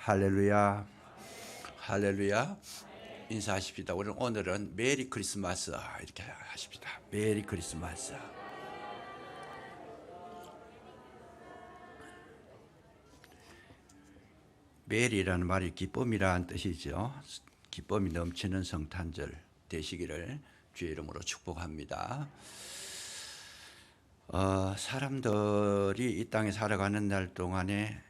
할렐루야. 할렐루야. 인사하십시다. 오늘은 메리 크리스마스 이렇게 하십시다. 메리 크리스마스. 메리라는 말이 기쁨이라는 뜻이죠. 기쁨이 넘치는 성탄절 되시기를 주의 이름으로 축복합니다. 사람들이 이 땅에 살아가는 날 동안에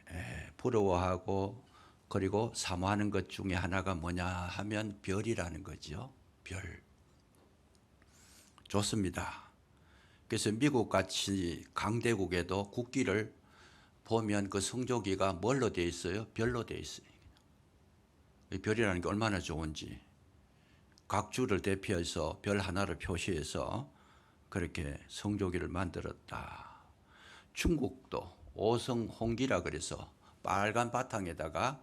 부러워하고 그리고 사모하는 것 중에 하나가 뭐냐 하면 별이라는 거죠. 별. 좋습니다. 그래서 미국같이 강대국에도 국기를 보면 그 성조기가 뭘로 되어 있어요? 별로 되어 있어요. 이 별이라는 게 얼마나 좋은지. 각 주를 대표해서 별 하나를 표시해서 그렇게 성조기를 만들었다. 중국도 오성홍기라 그래서 빨간 바탕에다가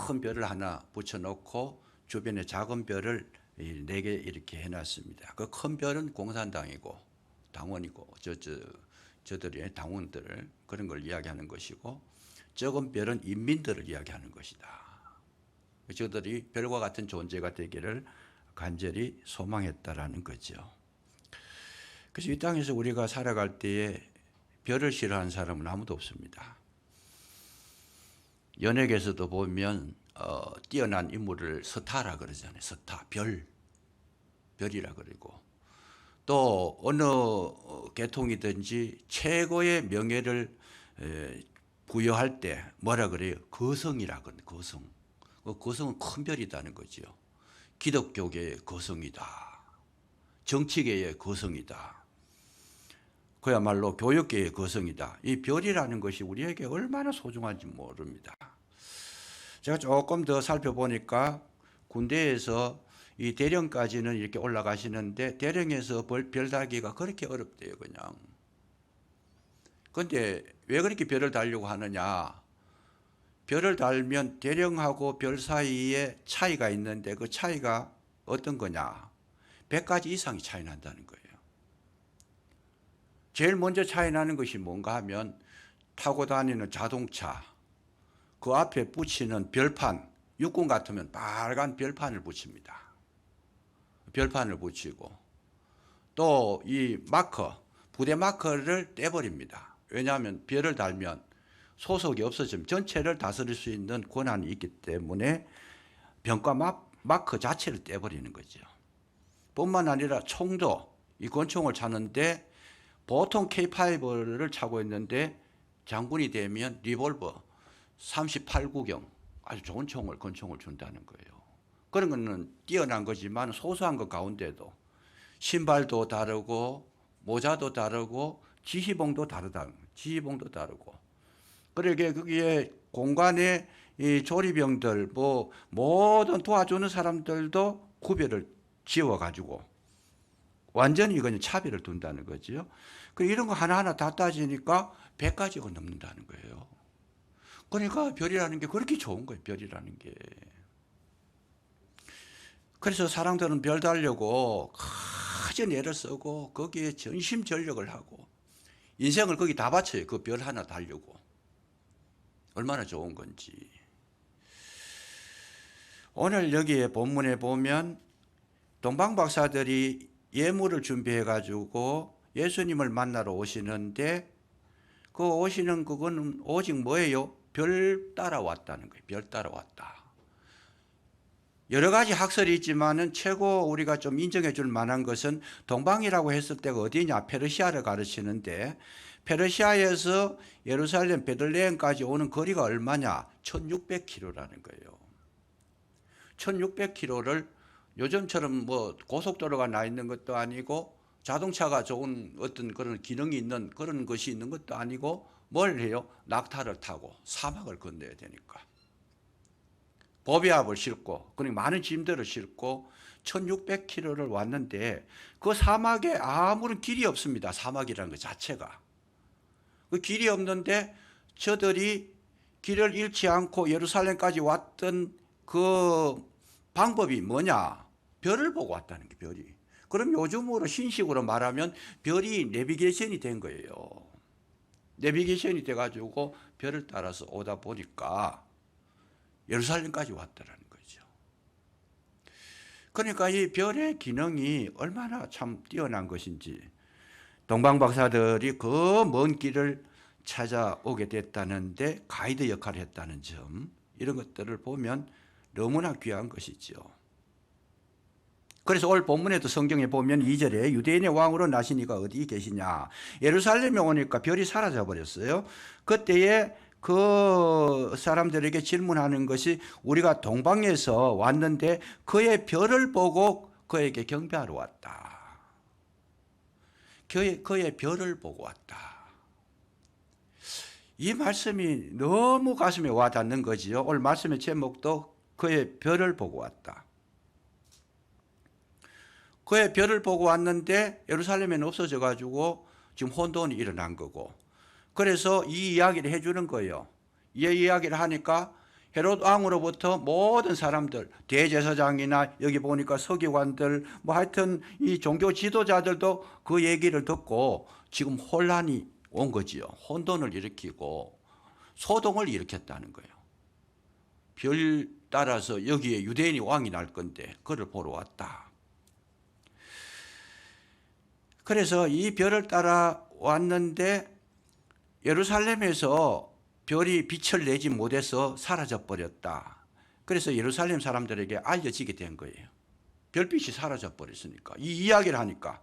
큰 별을 하나 붙여놓고 주변에 작은 별을 4개 이렇게 해놨습니다. 그 큰 별은 공산당이고 당원이고 저들의 당원들 그런 걸 이야기하는 것이고 적은 별은 인민들을 이야기하는 것이다. 저들이 별과 같은 존재가 되기를 간절히 소망했다라는 거죠. 그래서 이 땅에서 우리가 살아갈 때에 별을 싫어하는 사람은 아무도 없습니다. 연예계에서도 보면 뛰어난 인물을 스타라 그러잖아요. 스타, 별이라 그러고 또 어느 계통이든지 최고의 명예를 부여할 때 뭐라 그래요? 거성이라 그래요. 거성. 그 거성은 큰 별이라는 거죠. 기독교계의 거성이다. 정치계의 거성이다. 그야말로 교육계의 거성이다. 이 별이라는 것이 우리에게 얼마나 소중한지 모릅니다. 제가 조금 더 살펴보니까 군대에서 이 대령까지는 이렇게 올라가시는데 대령에서 별 달기가 그렇게 어렵대요, 그냥. 그런데 왜 그렇게 별을 달려고 하느냐? 별을 달면 대령하고 별 사이에 차이가 있는데 그 차이가 어떤 거냐? 100가지 이상이 차이 난다는 거예요. 제일 먼저 차이 나는 것이 뭔가 하면 타고 다니는 자동차, 그 앞에 붙이는 별판, 육군 같으면 빨간 별판을 붙입니다. 별판을 붙이고 또 이 마커, 부대 마커를 떼버립니다. 왜냐하면 별을 달면 소속이 없어지면 전체를 다스릴 수 있는 권한이 있기 때문에 병과 마커 자체를 떼버리는 거죠. 뿐만 아니라 총도 이 권총을 차는데 보통 K5를 차고 있는데 장군이 되면 리볼버 38구경 아주 좋은 권총을 준다는 거예요. 그런 거는 뛰어난 거지만 소소한 것 가운데도 신발도 다르고 모자도 다르고 지휘봉도 다르고 그러게 거기에 공간에 이 조리병들 모든 도와주는 사람들도 구별을 지어가지고 완전히 이건 차별을 둔다는 거죠. 이런 거 하나하나 다 따지니까 100가지가 넘는다는 거예요. 그러니까 별이라는 게 그렇게 좋은 거예요. 별이라는 게. 그래서 사람들은 별 달려고 커진 애를 쓰고 거기에 전심전력을 하고 인생을 거기 다 바쳐요. 그 별 하나 달려고. 얼마나 좋은 건지. 오늘 여기에 본문에 보면 동방박사들이 예물을 준비해 가지고 예수님을 만나러 오시는데 그 오시는 그거는 오직 뭐예요? 별 따라왔다는 거예요. 별 따라왔다. 여러 가지 학설이 있지만은 최고 우리가 좀 인정해 줄 만한 것은 동방이라고 했을 때가 어디냐? 페르시아를 가르치는데 페르시아에서 예루살렘 베들레헴까지 오는 거리가 얼마냐? 1600km라는 거예요. 1600km를 요즘처럼 고속도로가 나 있는 것도 아니고 자동차가 좋은 어떤 그런 기능이 있는 그런 것이 있는 것도 아니고 뭘 해요? 낙타를 타고 사막을 건너야 되니까. 보비압을 싣고 그러니까 많은 짐들을 싣고 1600km를 왔는데 그 사막에 아무런 길이 없습니다. 사막이라는 것 자체가. 그 길이 없는데 저들이 길을 잃지 않고 예루살렘까지 왔던 그 방법이 뭐냐? 별을 보고 왔다는 게 별이. 그럼 요즘으로 신식으로 말하면 별이 내비게이션이 된 거예요. 내비게이션이 돼가지고 별을 따라서 오다 보니까 예루살렘까지 왔다라는 거죠. 그러니까 이 별의 기능이 얼마나 참 뛰어난 것인지, 동방 박사들이 그 먼 길을 찾아오게 됐다는데 가이드 역할을 했다는 점, 이런 것들을 보면 너무나 귀한 것이죠. 그래서 오늘 본문에도 성경에 보면 2절에 유대인의 왕으로 나신 이가 어디 계시냐, 예루살렘에 오니까 별이 사라져 버렸어요. 그때에 그 사람들에게 질문하는 것이, 우리가 동방에서 왔는데 그의 별을 보고 그에게 경배하러 왔다. 그의 별을 보고 왔다. 이 말씀이 너무 가슴에 와닿는 거지요. 오늘 말씀의 제목도 그의 별을 보고 왔다. 그의 별을 보고 왔는데 예루살렘에는 없어져 가지고 지금 혼돈이 일어난 거고, 그래서 이 이야기를 해주는 거예요. 이 이야기를 하니까 헤롯 왕으로부터 모든 사람들, 대제사장이나 여기 보니까 서기관들, 뭐 하여튼 이 종교 지도자들도 그 얘기를 듣고 지금 혼란이 온 거지요. 혼돈을 일으키고 소동을 일으켰다는 거예요. 별 따라서 여기에 유대인이 왕이 날 건데 그를 보러 왔다. 그래서 이 별을 따라 왔는데 예루살렘에서 별이 빛을 내지 못해서 사라져 버렸다. 그래서 예루살렘 사람들에게 알려지게 된 거예요. 별빛이 사라져 버렸으니까. 이 이야기를 하니까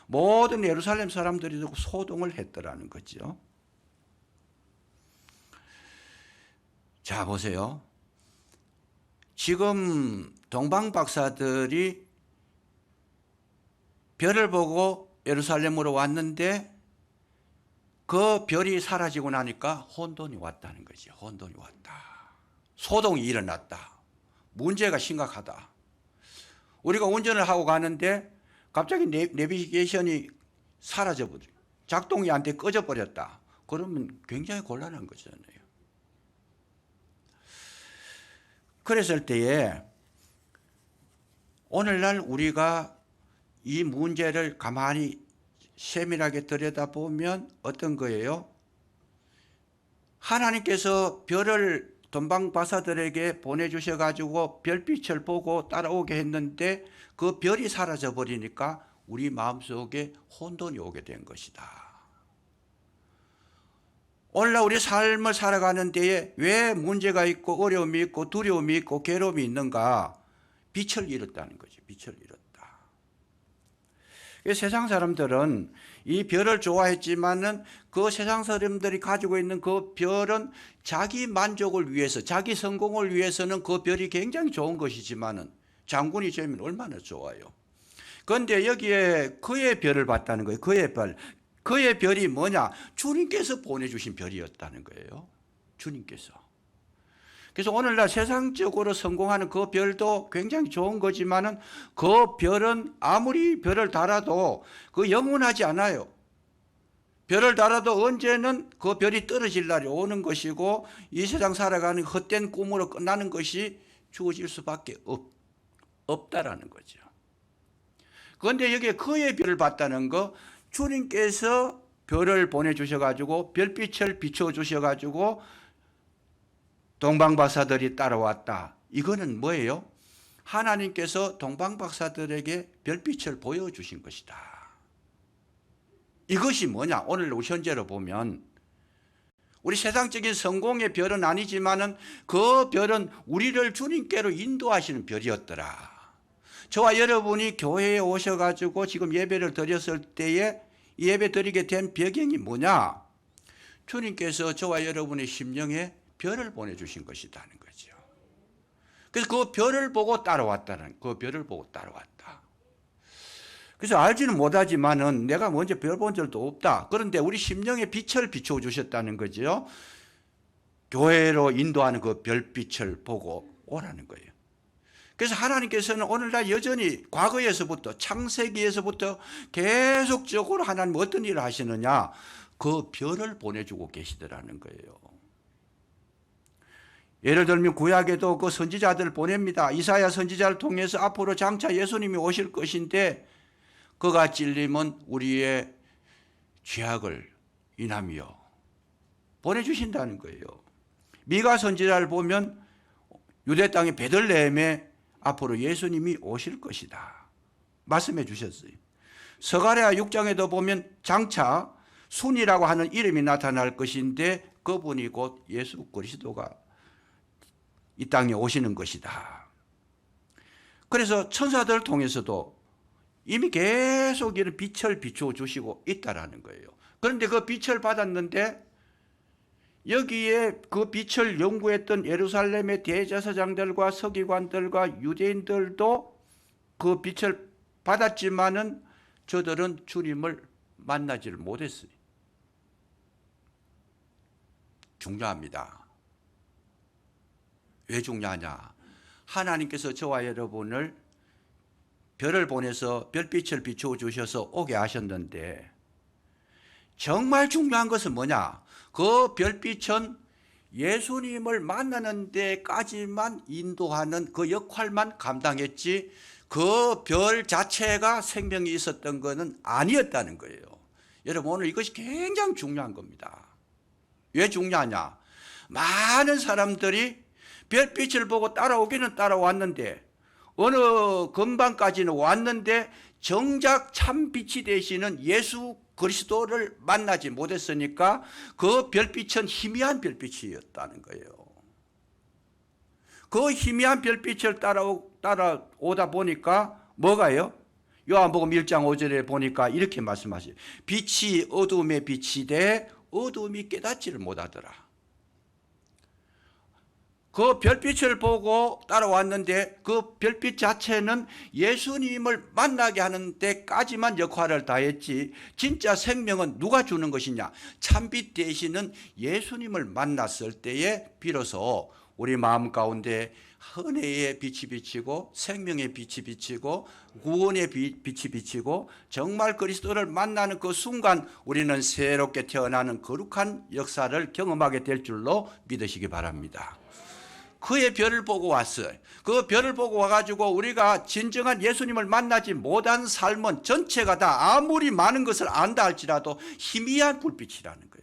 모든 예루살렘 사람들이 소동을 했더라는 거죠. 자, 보세요. 지금 동방 박사들이 별을 보고 예루살렘으로 왔는데 그 별이 사라지고 나니까 혼돈이 왔다는 거지. 혼돈이 왔다. 소동이 일어났다. 문제가 심각하다. 우리가 운전을 하고 가는데 갑자기 내비게이션이 사라져버려. 작동이 안 돼 꺼져버렸다. 그러면 굉장히 곤란한 거잖아요. 그랬을 때에 오늘날 우리가 이 문제를 가만히 세밀하게 들여다보면 어떤 거예요? 하나님께서 별을 동방 바사들에게 보내주셔가지고 별빛을 보고 따라오게 했는데 그 별이 사라져 버리니까 우리 마음속에 혼돈이 오게 된 것이다. 오늘날 우리 삶을 살아가는 데에 왜 문제가 있고 어려움이 있고 두려움이 있고 괴로움이 있는가? 빛을 잃었다는 거죠. 빛을 잃었다. 세상 사람들은 이 별을 좋아했지만은 그 세상 사람들이 가지고 있는 그 별은 자기 만족을 위해서, 자기 성공을 위해서는 그 별이 굉장히 좋은 것이지만은 장군이 되면 얼마나 좋아요. 그런데 여기에 그의 별을 봤다는 거예요. 그의 별. 그의 별이 뭐냐? 주님께서 보내주신 별이었다는 거예요. 주님께서. 그래서 오늘날 세상적으로 성공하는 그 별도 굉장히 좋은 거지만은 그 별은 아무리 별을 달아도 그 영원하지 않아요. 별을 달아도 언제는 그 별이 떨어질 날이 오는 것이고 이 세상 살아가는 헛된 꿈으로 끝나는 것이 주어질 수밖에 없다라는 거죠. 그런데 여기에 그의 별을 봤다는 거, 주님께서 별을 보내주셔가지고 별빛을 비춰주셔가지고 동방박사들이 따라왔다. 이거는 뭐예요? 하나님께서 동방박사들에게 별빛을 보여주신 것이다. 이것이 뭐냐? 오늘 현재로 보면 우리 세상적인 성공의 별은 아니지만은 그 별은 우리를 주님께로 인도하시는 별이었더라. 저와 여러분이 교회에 오셔가지고 지금 예배를 드렸을 때에 예배 드리게 된 배경이 뭐냐? 주님께서 저와 여러분의 심령에 별을 보내주신 것이라는 거죠. 그래서 그 별을 보고 따라왔다는, 그 별을 보고 따라왔다. 그래서 알지는 못하지만은 내가 먼저 별 본 적도 없다. 그런데 우리 심령에 빛을 비춰주셨다는 거죠. 교회로 인도하는 그 별빛을 보고 오라는 거예요. 그래서 하나님께서는 오늘날 여전히 과거에서부터 창세기에서부터 계속적으로 하나님 어떤 일을 하시느냐, 그 별을 보내주고 계시더라는 거예요. 예를 들면 구약에도 그 선지자들을 보냅니다. 이사야 선지자를 통해서 앞으로 장차 예수님이 오실 것인데 그가 찔림은 우리의 죄악을 인하며 보내주신다는 거예요. 미가 선지자를 보면 유대 땅의 베들레헴에 앞으로 예수님이 오실 것이다 말씀해 주셨어요. 스가랴 6장에도 보면 장차 순이라고 하는 이름이 나타날 것인데 그분이 곧 예수 그리스도가 이 땅에 오시는 것이다. 그래서 천사들을 통해서도 이미 계속 이런 빛을 비추어 주시고 있다라는 거예요. 그런데 그 빛을 받았는데 여기에 그 빛을 연구했던 예루살렘의 대제사장들과 서기관들과 유대인들도 그 빛을 받았지만은 저들은 주님을 만나지를 못했어요. 중요합니다. 왜 중요하냐? 하나님께서 저와 여러분을 별을 보내서 별빛을 비추어 주셔서 오게 하셨는데 정말 중요한 것은 뭐냐? 그 별빛은 예수님을 만나는 데까지만 인도하는 그 역할만 감당했지 그 별 자체가 생명이 있었던 것은 아니었다는 거예요. 여러분 오늘 이것이 굉장히 중요한 겁니다. 왜 중요하냐? 많은 사람들이 별빛을 보고 따라오기는 따라왔는데 어느 근방까지는 왔는데 정작 참 빛이 되시는 예수 그리스도를 만나지 못했으니까 그 별빛은 희미한 별빛이었다는 거예요. 그 희미한 별빛을 따라오다 보니까 뭐가요? 요한복음 1장 5절에 보니까 이렇게 말씀하세요. 빛이 어두움에 빛이 돼 어두움이 깨닫지를 못하더라. 그 별빛을 보고 따라왔는데 그 별빛 자체는 예수님을 만나게 하는 데까지만 역할을 다했지 진짜 생명은 누가 주는 것이냐? 참빛 되시는 예수님을 만났을 때에 비로소 우리 마음 가운데 은혜의 빛이 비치고 생명의 빛이 비치고 구원의 빛이 비치고 정말 그리스도를 만나는 그 순간 우리는 새롭게 태어나는 거룩한 역사를 경험하게 될 줄로 믿으시기 바랍니다. 그의 별을 보고 왔어요. 그 별을 보고 와가지고 우리가 진정한 예수님을 만나지 못한 삶은 전체가 다 아무리 많은 것을 안다 할지라도 희미한 불빛이라는 거예요.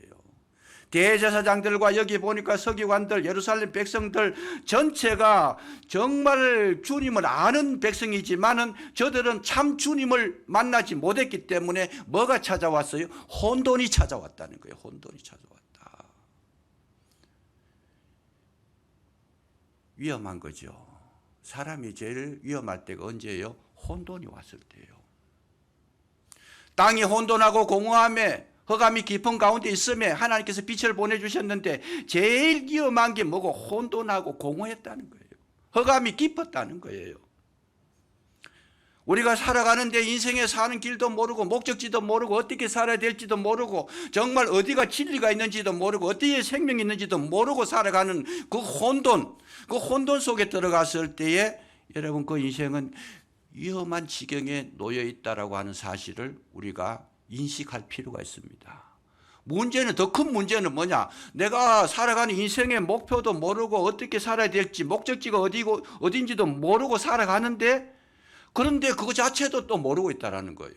대제사장들과 여기 보니까 서기관들, 예루살렘 백성들 전체가 정말 주님을 아는 백성이지만은 저들은 참 주님을 만나지 못했기 때문에 뭐가 찾아왔어요? 혼돈이 찾아왔다는 거예요. 혼돈이 찾아왔다. 위험한 거죠. 사람이 제일 위험할 때가 언제예요? 혼돈이 왔을 때예요. 땅이 혼돈하고 공허함에 흑암이 깊은 가운데 있음에 하나님께서 빛을 보내주셨는데 제일 위험한 게 뭐고? 혼돈하고 공허했다는 거예요. 흑암이 깊었다는 거예요. 우리가 살아가는데 인생에 사는 길도 모르고 목적지도 모르고 어떻게 살아야 될지도 모르고 정말 어디가 진리가 있는지도 모르고 어디에 생명이 있는지도 모르고 살아가는 그 혼돈 속에 들어갔을 때에 여러분 그 인생은 위험한 지경에 놓여 있다라고 하는 사실을 우리가 인식할 필요가 있습니다. 문제는 더 큰 문제는 뭐냐? 내가 살아가는 인생의 목표도 모르고 어떻게 살아야 될지 목적지가 어딘지도 모르고 살아가는데 그런데 그거 자체도 또 모르고 있다는 거예요.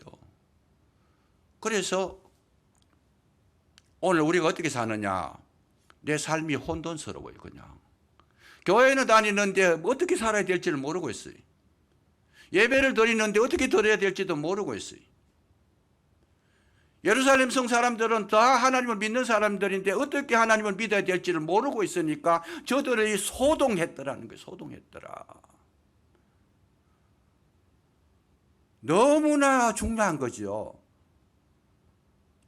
그래서 오늘 우리가 어떻게 사느냐? 내 삶이 혼돈스러워요. 그냥 교회는 다니는데 어떻게 살아야 될지를 모르고 있어요. 예배를 드리는데 어떻게 드려야 될지도 모르고 있어요. 예루살렘 성 사람들은 다 하나님을 믿는 사람들인데 어떻게 하나님을 믿어야 될지를 모르고 있으니까 저들이 소동했더라는 거예요. 소동했더라. 너무나 중요한 거죠.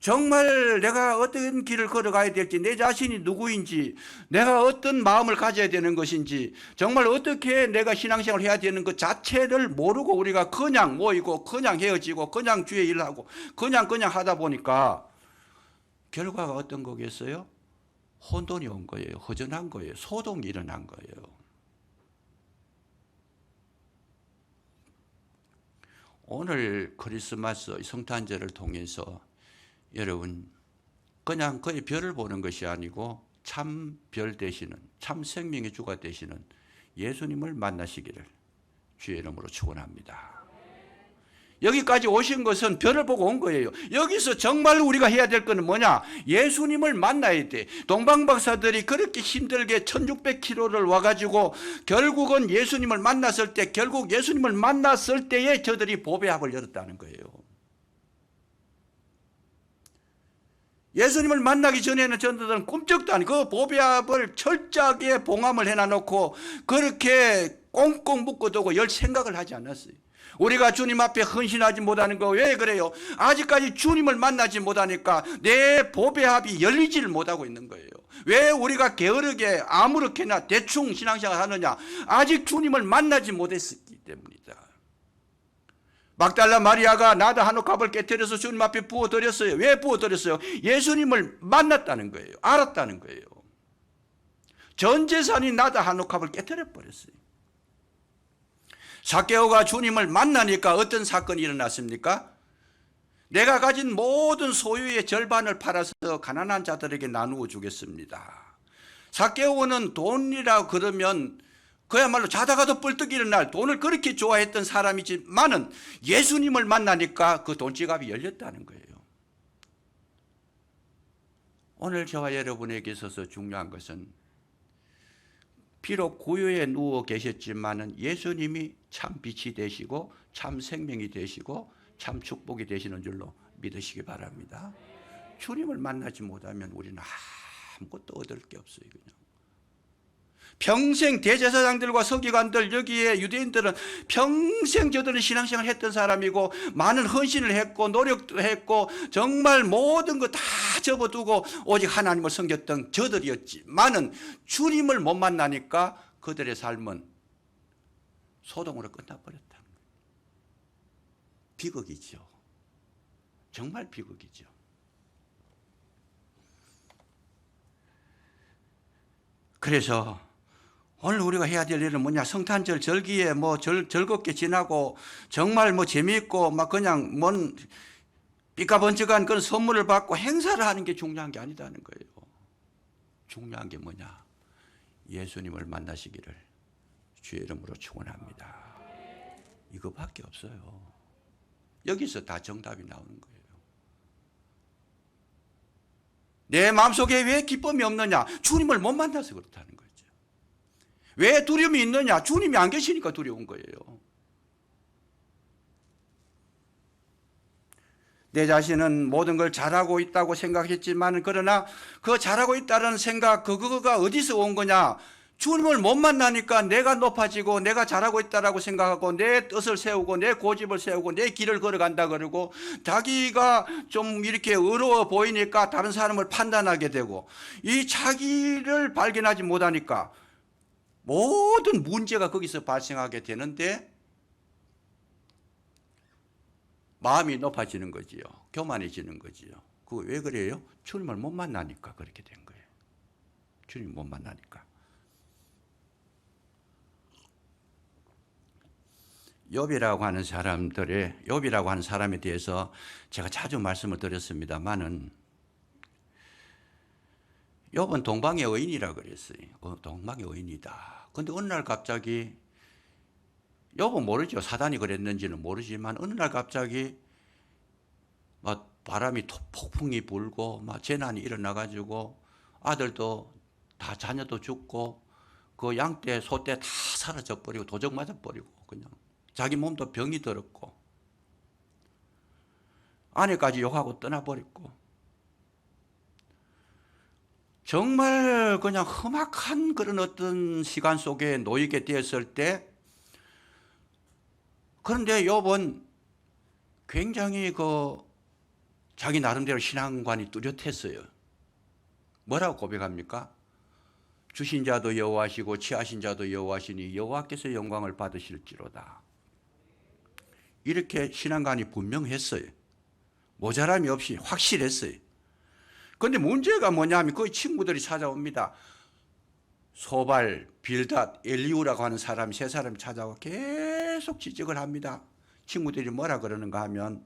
정말 내가 어떤 길을 걸어가야 될지, 내 자신이 누구인지, 내가 어떤 마음을 가져야 되는 것인지, 정말 어떻게 내가 신앙생활을 해야 되는 것 자체를 모르고 우리가 그냥 모이고 그냥 헤어지고 그냥 주의 일을 하고 그냥 하다 보니까 결과가 어떤 거겠어요? 혼돈이 온 거예요. 허전한 거예요. 소동이 일어난 거예요. 오늘 크리스마스 성탄절을 통해서 여러분 그냥 그의 별을 보는 것이 아니고 참 별 되시는 참 생명의 주가 되시는 예수님을 만나시기를 주의 이름으로 축원합니다. 여기까지 오신 것은 별을 보고 온 거예요. 여기서 정말 우리가 해야 될 것은 뭐냐? 예수님을 만나야 돼. 동방박사들이 그렇게 힘들게 1600km를 와가지고 결국은 예수님을 만났을 때, 결국 예수님을 만났을 때에 저들이 보배합을 열었다는 거예요. 예수님을 만나기 전에는 저들은 꿈쩍도 아니고 그 보배합을 철저하게 봉함을 해놔놓고 그렇게 꽁꽁 묶어두고 열 생각을 하지 않았어요. 우리가 주님 앞에 헌신하지 못하는 거 왜 그래요? 아직까지 주님을 만나지 못하니까 내 보배합이 열리지를 못하고 있는 거예요. 왜 우리가 게으르게 아무렇게나 대충 신앙생활 하느냐? 아직 주님을 만나지 못했기 때문이다. 막달라 마리아가 나다 한 옥합을 깨뜨려서 주님 앞에 부어드렸어요. 왜 부어드렸어요? 예수님을 만났다는 거예요. 알았다는 거예요. 전 재산이 나다 한 옥합을 깨뜨려 버렸어요. 삭개오가 주님을 만나니까 어떤 사건이 일어났습니까? 내가 가진 모든 소유의 절반을 팔아서 가난한 자들에게 나누어 주겠습니다. 삭개오는 돈이라고 그러면 그야말로 자다가도 뻘떡 일어날 돈을 그렇게 좋아했던 사람이지만은 예수님을 만나니까 그 돈지갑이 열렸다는 거예요. 오늘 저와 여러분에게 있어서 중요한 것은 비록 고요에 누워 계셨지만은 예수님이 참 빛이 되시고 참 생명이 되시고 참 축복이 되시는 줄로 믿으시기 바랍니다. 주님을 만나지 못하면 우리는 아무것도 얻을 게 없어요. 그냥 평생 대제사장들과 서기관들, 여기에 유대인들은 평생 저들은 신앙생활을 했던 사람이고 많은 헌신을 했고 노력도 했고 정말 모든 거 다 접어두고 오직 하나님을 섬겼던 저들이었지만은 주님을 못 만나니까 그들의 삶은 소동으로 끝나버렸다는 거예요. 비극이죠. 정말 비극이죠. 그래서 오늘 우리가 해야 될 일은 뭐냐? 성탄절 절기에 즐겁게 지나고 정말 재미있고 그냥 삐까번쩍한 그런 선물을 받고 행사를 하는 게 중요한 게 아니다는 거예요. 중요한 게 뭐냐? 예수님을 만나시기를 주의 이름으로 축원합니다. 이거밖에 없어요. 여기서 다 정답이 나오는 거예요. 내 마음속에 왜 기쁨이 없느냐? 주님을 못 만나서 그렇다는 거죠. 왜 두려움이 있느냐? 주님이 안 계시니까 두려운 거예요. 내 자신은 모든 걸 잘하고 있다고 생각했지만 그러나 그 잘하고 있다는 생각 그거가 어디서 온 거냐? 주님을 못 만나니까 내가 높아지고 내가 잘하고 있다라고 생각하고 내 뜻을 세우고 내 고집을 세우고 내 길을 걸어간다 그러고 자기가 좀 이렇게 의로워 보이니까 다른 사람을 판단하게 되고 이 자기를 발견하지 못하니까 모든 문제가 거기서 발생하게 되는데 마음이 높아지는 거지요. 교만해지는 거지요. 그거 왜 그래요? 주님을 못 만나니까 그렇게 된 거예요. 주님 못 만나니까. 욥이라고 하는 사람에 대해서 제가 자주 말씀을 드렸습니다만은 욥은 동방의 의인이라 그랬어요. 동방의 의인이다. 근데 어느 날 갑자기 욥은 모르죠. 사단이 그랬는지는 모르지만 어느 날 갑자기 바람이 폭풍이 불고 재난이 일어나가지고 아들도 다 자녀도 죽고 그 양떼 소떼 다 사라져 버리고 도적 맞아 버리고 그냥 자기 몸도 병이 들었고 아내까지 욕하고 떠나버렸고 정말 그냥 험악한 그런 어떤 시간 속에 놓이게 되었을 때 그런데 욥은 굉장히 자기 나름대로 신앙관이 뚜렷했어요. 뭐라고 고백합니까? 주신 자도 여호와시고 취하신 자도 여호와시니 여호와께서 영광을 받으실지로다. 이렇게 신앙관이 분명했어요. 모자람이 없이 확실했어요. 그런데 문제가 뭐냐면 그 친구들이 찾아옵니다. 소발, 빌닷, 엘리우라고 하는 사람 세 사람이 찾아와 계속 지적을 합니다. 친구들이 뭐라 그러는가 하면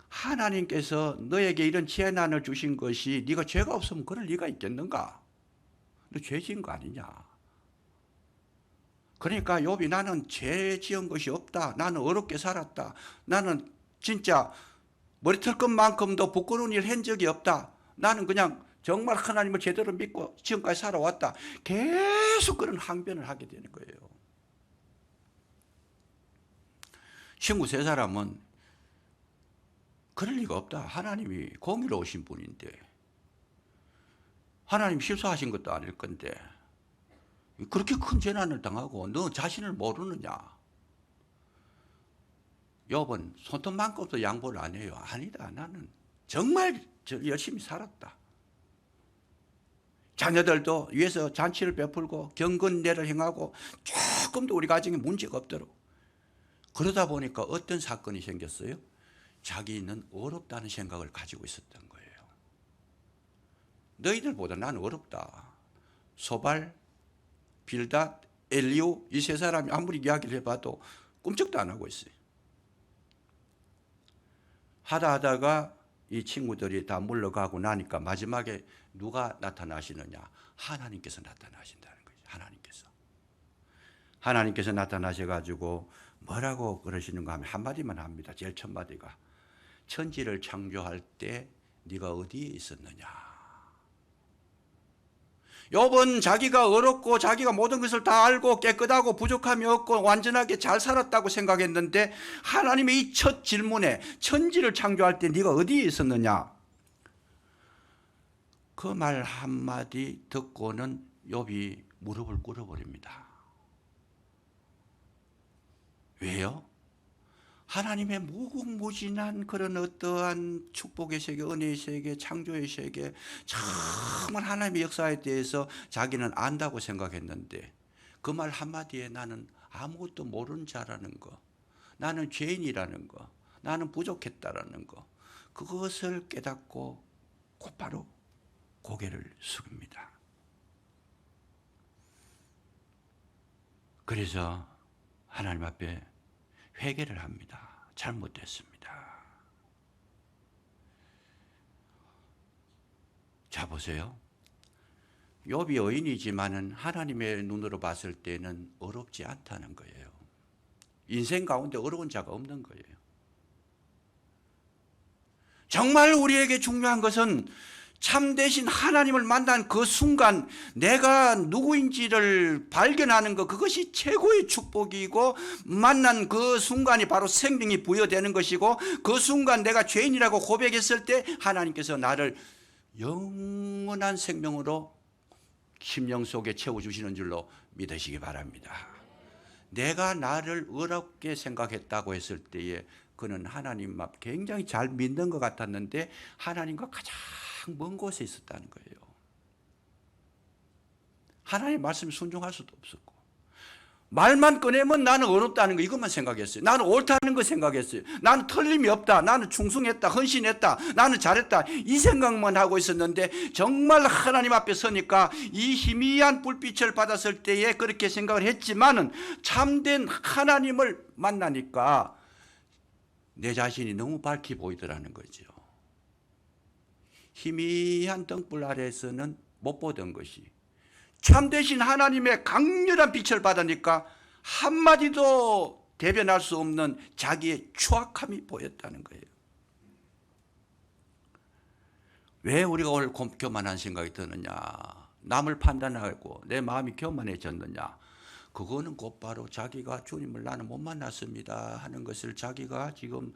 하나님께서 너에게 이런 재난을 주신 것이 네가 죄가 없으면 그럴 리가 있겠는가? 너 죄 지은 거 아니냐? 그러니까 욥이 나는 죄 지은 것이 없다. 나는 어렵게 살았다. 나는 진짜 머리털 것만큼도 부끄러운 일 한 적이 없다. 나는 그냥 정말 하나님을 제대로 믿고 지금까지 살아왔다. 계속 그런 항변을 하게 되는 거예요. 친구 세 사람은 그럴 리가 없다. 하나님이 공의로우신 분인데 하나님 실수하신 것도 아닐 건데 그렇게 큰 재난을 당하고 너 자신을 모르느냐. 욥은 손톱만큼도 양보를 안 해요. 아니다. 나는 정말 열심히 살았다. 자녀들도 위해서 잔치를 베풀고 경건례를 행하고 조금도 우리 가정에 문제가 없도록. 그러다 보니까 어떤 사건이 생겼어요? 자기는 어렵다는 생각을 가지고 있었던 거예요. 너희들보다 나는 어렵다. 소발, 빌닷, 엘리우 이 세 사람이 아무리 이야기를 해봐도 꿈쩍도 안 하고 있어요. 하다가 이 친구들이 다 물러가고 나니까 마지막에 누가 나타나시느냐? 하나님께서 나타나신다는 거죠. 하나님께서 나타나셔가지고 뭐라고 그러시는가 하면 한마디만 합니다. 제일 첫 마디가 천지를 창조할 때 네가 어디에 있었느냐? 욥은 자기가 어렵고 자기가 모든 것을 다 알고 깨끗하고 부족함이 없고 완전하게 잘 살았다고 생각했는데 하나님의 이 첫 질문에 천지를 창조할 때 네가 어디에 있었느냐? 그 말 한마디 듣고는 욥이 무릎을 꿇어버립니다. 왜요? 하나님의 무궁무진한 그런 어떠한 축복의 세계, 은혜의 세계, 창조의 세계, 정말 하나님의 역사에 대해서 자기는 안다고 생각했는데 그 말 한마디에 나는 아무것도 모르는 자라는 거, 나는 죄인이라는 거, 나는 부족했다라는 거, 그것을 깨닫고 곧바로 고개를 숙입니다. 그래서 하나님 앞에 회개를 합니다. 잘못됐습니다. 자 보세요. 욥이 의인이지만은 하나님의 눈으로 봤을 때는 어렵지 않다는 거예요. 인생 가운데 어려운 자가 없는 거예요. 정말 우리에게 중요한 것은 참되신 하나님을 만난 그 순간 내가 누구인지를 발견하는 것, 그것이 최고의 축복이고 만난 그 순간이 바로 생명이 부여되는 것이고 그 순간 내가 죄인이라고 고백했을 때 하나님께서 나를 영원한 생명으로 심령 속에 채워주시는 줄로 믿으시기 바랍니다. 내가 나를 어렵게 생각했다고 했을 때에 그는 하나님 앞 굉장히 잘 믿는 것 같았는데 하나님과 가장 먼 곳에 있었다는 거예요. 하나님의 말씀에 순종할 수도 없었고 말만 꺼내면 나는 어렵다는 거 이것만 생각했어요. 나는 옳다는 거 생각했어요. 나는 틀림이 없다. 나는 충성했다. 헌신했다. 나는 잘했다. 이 생각만 하고 있었는데 정말 하나님 앞에 서니까 이 희미한 불빛을 받았을 때에 그렇게 생각을 했지만은 참된 하나님을 만나니까 내 자신이 너무 밝게 보이더라는 거죠. 희미한 등불 아래에서는 못 보던 것이 참되신 하나님의 강렬한 빛을 받으니까 한마디도 대변할 수 없는 자기의 추악함이 보였다는 거예요. 왜 우리가 오늘 교만한 생각이 드느냐? 남을 판단하고 내 마음이 교만해졌느냐? 그거는 곧바로 자기가 주님을 나는 못 만났습니다 하는 것을 자기가 지금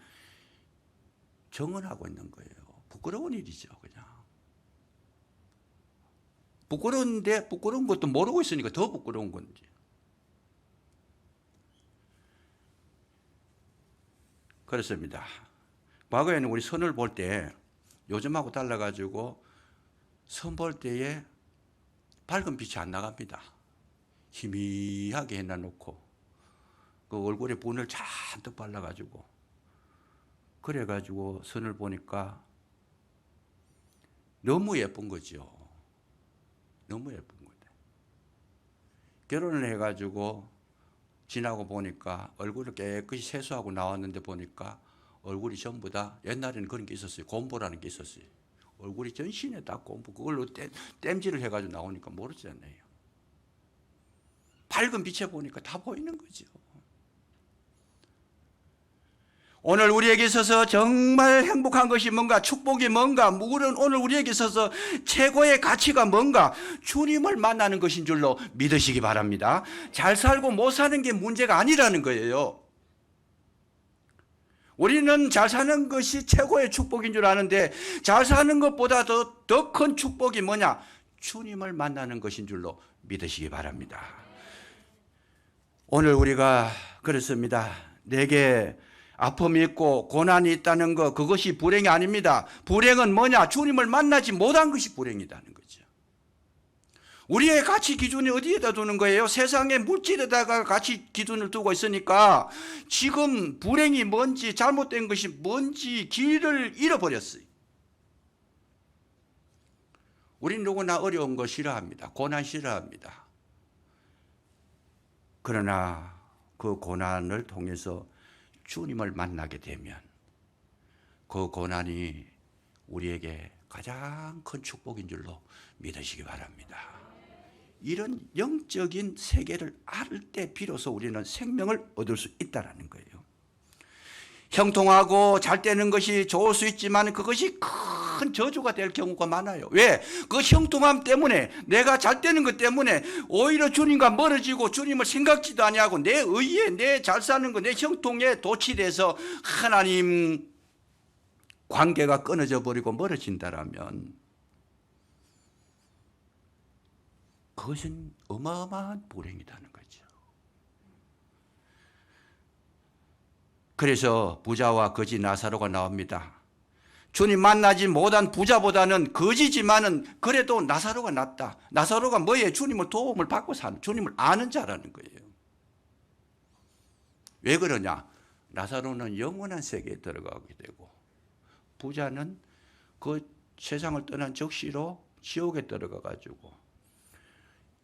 정언하고 있는 거예요. 부끄러운 일이죠, 그냥. 부끄러운데 부끄러운 것도 모르고 있으니까 더 부끄러운 건지. 그렇습니다. 과거에는 우리 선을 볼 때 요즘하고 달라가지고 선 볼 때에 밝은 빛이 안 나갑니다. 희미하게 해놔놓고 그 얼굴에 분을 잔뜩 발라가지고 그래가지고 선을 보니까 너무 예쁜 거죠. 너무 예쁜 거죠. 결혼을 해가지고 지나고 보니까 얼굴을 깨끗이 세수하고 나왔는데 보니까 얼굴이 전부 다 옛날에는 그런 게 있었어요. 곰보라는 게 있었어요. 얼굴이 전신에 다 곰보. 그걸로 땜질을 해가지고 나오니까 모르잖아요. 밝은 빛에 보니까 다 보이는 거죠. 오늘 우리에게 있어서 정말 행복한 것이 뭔가, 축복이 뭔가, 오늘 우리에게 있어서 최고의 가치가 뭔가, 주님을 만나는 것인 줄로 믿으시기 바랍니다. 잘 살고 못 사는 게 문제가 아니라는 거예요. 우리는 잘 사는 것이 최고의 축복인 줄 아는데, 잘 사는 것보다 더 큰 축복이 뭐냐? 주님을 만나는 것인 줄로 믿으시기 바랍니다. 오늘 우리가 그렇습니다. 내게 아픔이 있고 고난이 있다는 것, 그것이 불행이 아닙니다. 불행은 뭐냐? 주님을 만나지 못한 것이 불행이라는 거죠. 우리의 가치 기준이 어디에다 두는 거예요? 세상의 물질에다가 가치 기준을 두고 있으니까 지금 불행이 뭔지, 잘못된 것이 뭔지 길을 잃어버렸어요. 우린 누구나 어려운 거 싫어합니다. 고난 싫어합니다. 그러나 그 고난을 통해서 주님을 만나게 되면 그 고난이 우리에게 가장 큰 축복인 줄로 믿으시기 바랍니다. 이런 영적인 세계를 알 때 비로소 우리는 생명을 얻을 수 있다는 거예요. 형통하고 잘 되는 것이 좋을 수 있지만 그것이 큰 저주가 될 경우가 많아요. 왜? 그 형통함 때문에, 내가 잘 되는 것 때문에 오히려 주님과 멀어지고 주님을 생각지도 아니하고 내 의에, 내 잘 사는 것, 내 형통에 도취돼서 하나님 관계가 끊어져 버리고 멀어진다라면 그것은 어마어마한 불행이라는 거죠. 그래서 부자와 거지 나사로가 나옵니다. 주님 만나지 못한 부자보다는 거지지만은 그래도 나사로가 낫다. 나사로가 뭐예요? 주님을 도움을 받고 사는, 주님을 아는 자라는 거예요. 왜 그러냐? 나사로는 영원한 세계에 들어가게 되고 부자는 그 세상을 떠난 적시로 지옥에 들어가 가지고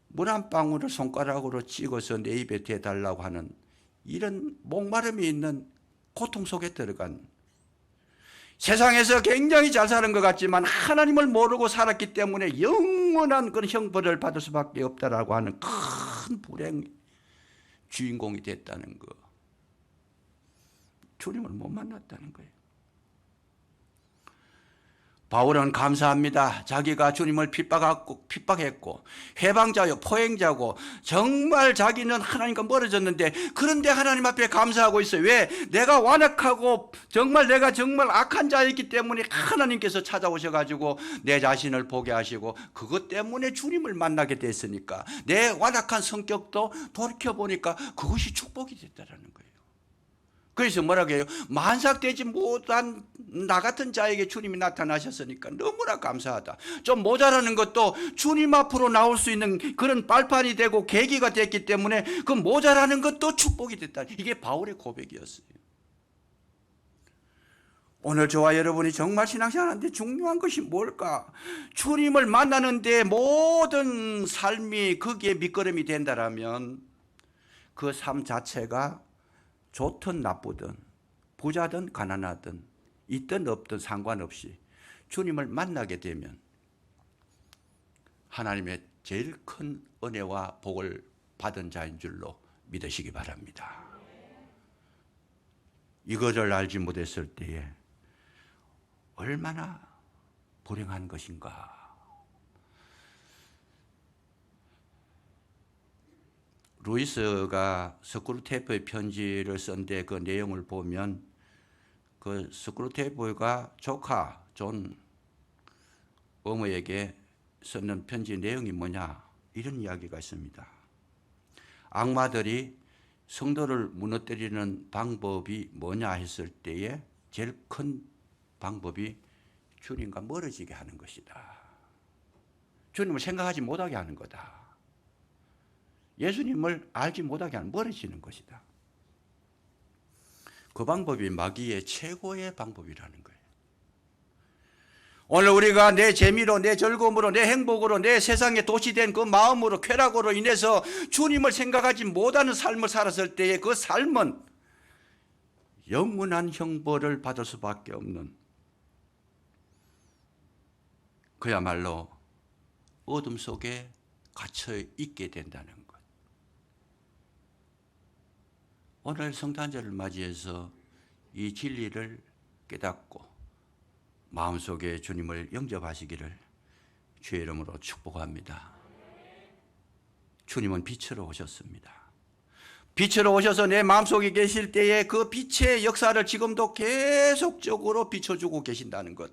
물 한 방울을 손가락으로 찍어서 내 입에 대달라고 하는 이런 목마름이 있는 고통 속에 들어간, 세상에서 굉장히 잘 사는 것 같지만 하나님을 모르고 살았기 때문에 영원한 그런 형벌을 받을 수밖에 없다라고 하는 큰 불행 주인공이 됐다는 거. 주님을 못 만났다는 거예요. 바울은 감사합니다. 자기가 주님을 핍박했고 해방자요 포행자고 정말 자기는 하나님과 멀어졌는데, 그런데 하나님 앞에 감사하고 있어요. 왜? 내가 완악하고 내가 정말 악한 자였기 때문에 하나님께서 찾아오셔가지고 내 자신을 보게 하시고 그것 때문에 주님을 만나게 됐으니까 내 완악한 성격도 돌이켜보니까 그것이 축복이 됐다는 거예요. 그래서 뭐라고 해요? 만삭되지 못한 나 같은 자에게 주님이 나타나셨으니까 너무나 감사하다. 좀 모자라는 것도 주님 앞으로 나올 수 있는 그런 발판이 되고 계기가 됐기 때문에 그 모자라는 것도 축복이 됐다. 이게 바울의 고백이었어요. 오늘 저와 여러분이 정말 신앙생활하는데 중요한 것이 뭘까? 주님을 만나는데 모든 삶이 거기에 밑거름이 된다라면 그 삶 자체가 좋든 나쁘든 부자든 가난하든 있든 없든 상관없이 주님을 만나게 되면 하나님의 제일 큰 은혜와 복을 받은 자인 줄로 믿으시기 바랍니다. 이것을 알지 못했을 때에 얼마나 불행한 것인가. 루이스가 스크루테이프의 편지를 쓴데 그 내용을 보면 그 스크루테이프가 조카 존 어머에게 쓰는 편지 내용이 뭐냐, 이런 이야기가 있습니다. 악마들이 성도를 무너뜨리는 방법이 뭐냐 했을 때에 제일 큰 방법이 주님과 멀어지게 하는 것이다. 주님을 생각하지 못하게 하는 거다. 예수님을 알지 못하게 하는, 멀어지는 것이다. 그 방법이 마귀의 최고의 방법이라는 거예요. 오늘 우리가 내 재미로, 내 즐거움으로, 내 행복으로, 내 세상에 도취된 그 마음으로, 쾌락으로 인해서 주님을 생각하지 못하는 삶을 살았을 때의 그 삶은 영원한 형벌을 받을 수밖에 없는, 그야말로 어둠 속에 갇혀 있게 된다는 것. 오늘 성탄절을 맞이해서 이 진리를 깨닫고 마음속에 주님을 영접하시기를 주의 이름으로 축복합니다. 주님은 빛으로 오셨습니다. 빛으로 오셔서 내 마음속에 계실 때에 그 빛의 역사를 지금도 계속적으로 비춰주고 계신다는 것,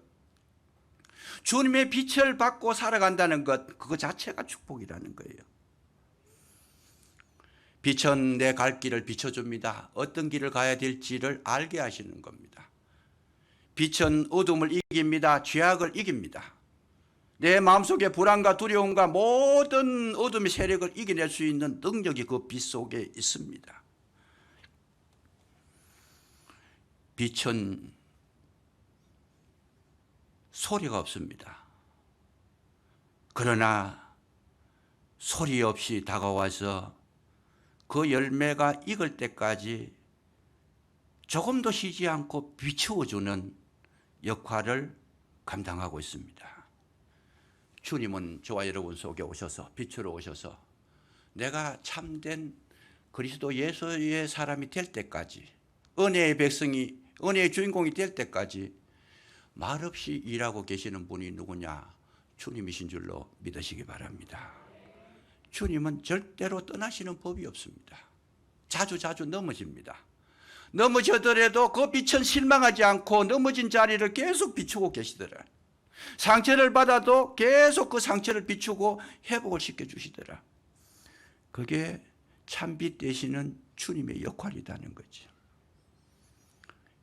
주님의 빛을 받고 살아간다는 것, 그거 자체가 축복이라는 거예요. 빛은 내 갈 길을 비춰줍니다. 어떤 길을 가야 될지를 알게 하시는 겁니다. 빛은 어둠을 이깁니다. 죄악을 이깁니다. 내 마음속에 불안과 두려움과 모든 어둠의 세력을 이겨낼 수 있는 능력이 그 빛 속에 있습니다. 빛은 소리가 없습니다. 그러나 소리 없이 다가와서 그 열매가 익을 때까지 조금도 쉬지 않고 비추어주는 역할을 감당하고 있습니다. 주님은 저와 여러분 속에 오셔서 빛으로 오셔서 내가 참된 그리스도 예수의 사람이 될 때까지, 은혜의 백성이, 은혜의 주인공이 될 때까지 말없이 일하고 계시는 분이 누구냐? 주님이신 줄로 믿으시기 바랍니다. 주님은 절대로 떠나시는 법이 없습니다. 자주 넘어집니다. 넘어져더라도 그 빛은 실망하지 않고 넘어진 자리를 계속 비추고 계시더라. 상처를 받아도 계속 그 상처를 비추고 회복을 시켜주시더라. 그게 참빛 되시는 주님의 역할이라는 거죠.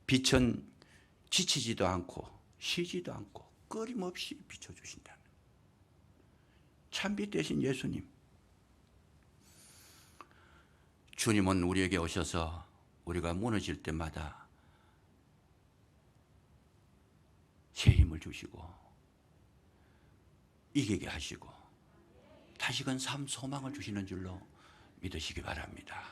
빛은 지치지도 않고 쉬지도 않고 끊임없이 비춰주신다는 참빛 되신 예수님. 주님은 우리에게 오셔서 우리가 무너질 때마다 새 힘을 주시고 이기게 하시고 다시금 삶 소망을 주시는 줄로 믿으시기 바랍니다.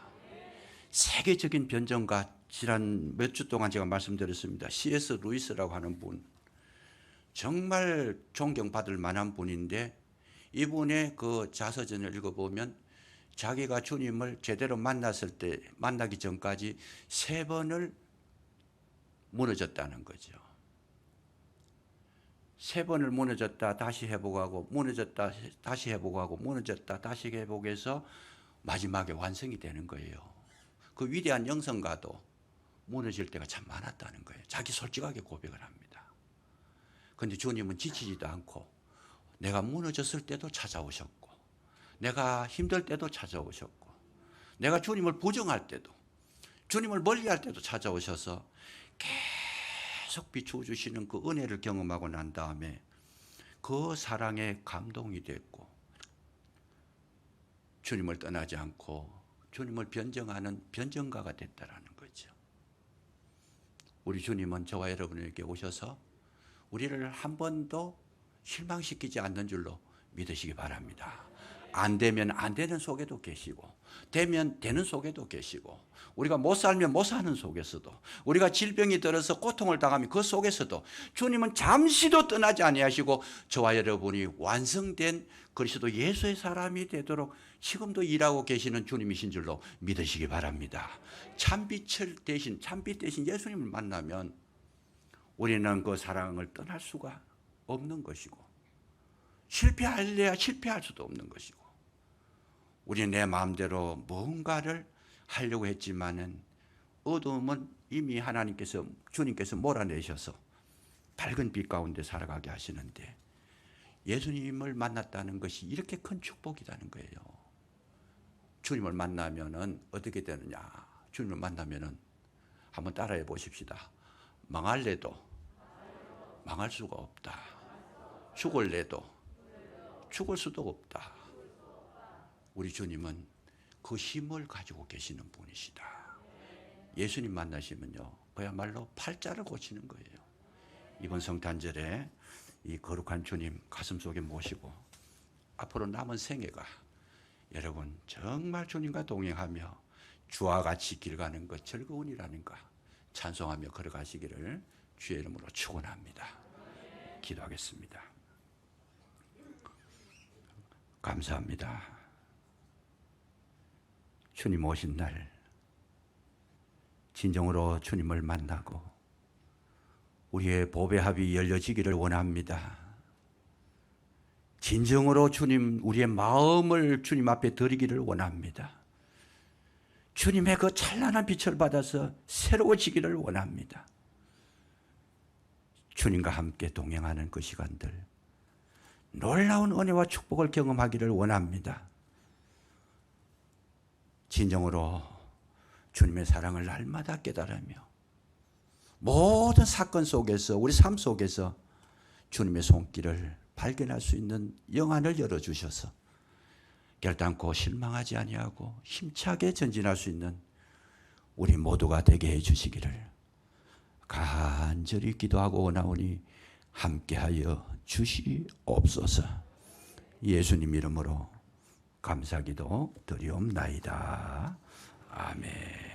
세계적인 변정가, 지난 몇 주 동안 제가 말씀드렸습니다. C.S. 루이스라고 하는 분, 정말 존경받을 만한 분인데 이분의 그 자서전을 읽어보면 자기가 주님을 제대로 만났을 때, 만나기 전까지 3번을 무너졌다는 거죠. 3번을 무너졌다 다시 회복하고, 무너졌다 다시 회복하고, 무너졌다 다시 회복해서 마지막에 완성이 되는 거예요. 그 위대한 영성가도 무너질 때가 참 많았다는 거예요. 자기 솔직하게 고백을 합니다. 그런데 주님은 지치지도 않고 내가 무너졌을 때도 찾아오셨고, 내가 힘들 때도 찾아오셨고, 내가 주님을 부정할 때도, 주님을 멀리할 때도 찾아오셔서 계속 비추어주시는 그 은혜를 경험하고 난 다음에 그 사랑에 감동이 됐고 주님을 떠나지 않고 주님을 변정하는 변정가가 됐다라는 거죠. 우리 주님은 저와 여러분에게 오셔서 우리를 한 번도 실망시키지 않는 줄로 믿으시기 바랍니다. 안 되면 안 되는 속에도 계시고, 되면 되는 속에도 계시고, 우리가 못 살면 못 사는 속에서도, 우리가 질병이 들어서 고통을 당하면 그 속에서도 주님은 잠시도 떠나지 아니하시고 저와 여러분이 완성된 그리스도 예수의 사람이 되도록 지금도 일하고 계시는 주님이신 줄로 믿으시기 바랍니다. 참빛 대신 예수님을 만나면 우리는 그 사랑을 떠날 수가 없는 것이고, 실패할래야 실패할 수도 없는 것이고, 우리는 내 마음대로 뭔가를 하려고 했지만은 어둠은 이미 하나님께서, 주님께서 몰아내셔서 밝은 빛 가운데 살아가게 하시는데, 예수님을 만났다는 것이 이렇게 큰 축복이라는 거예요. 주님을 만나면은 어떻게 되느냐? 주님을 만나면은 한번 따라해 보십시다. 망할래도 망할 수가 없다. 죽을래도 죽을 수도 없다. 우리 주님은 그 힘을 가지고 계시는 분이시다. 예수님 만나시면요, 그야말로 팔자를 고치는 거예요. 이번 성탄절에 이 거룩한 주님 가슴속에 모시고 앞으로 남은 생애가 여러분 정말 주님과 동행하며 주와 같이 길 가는 것 즐거운이라는 것 찬송하며 걸어가시기를 주의 이름으로 축원합니다. 기도하겠습니다. 감사합니다. 주님 오신 날 진정으로 주님을 만나고 우리의 보배합이 열려지기를 원합니다. 진정으로 주님, 우리의 마음을 주님 앞에 드리기를 원합니다. 주님의 그 찬란한 빛을 받아서 새로워지기를 원합니다. 주님과 함께 동행하는 그 시간들, 놀라운 은혜와 축복을 경험하기를 원합니다. 진정으로 주님의 사랑을 날마다 깨달으며 모든 사건 속에서, 우리 삶 속에서 주님의 손길을 발견할 수 있는 영안을 열어주셔서 결단코 실망하지 아니하고 힘차게 전진할 수 있는 우리 모두가 되게 해주시기를 간절히 기도하고 원하오니 함께하여 주시옵소서. 예수님 이름으로 감사기도 드리옵나이다. 아멘.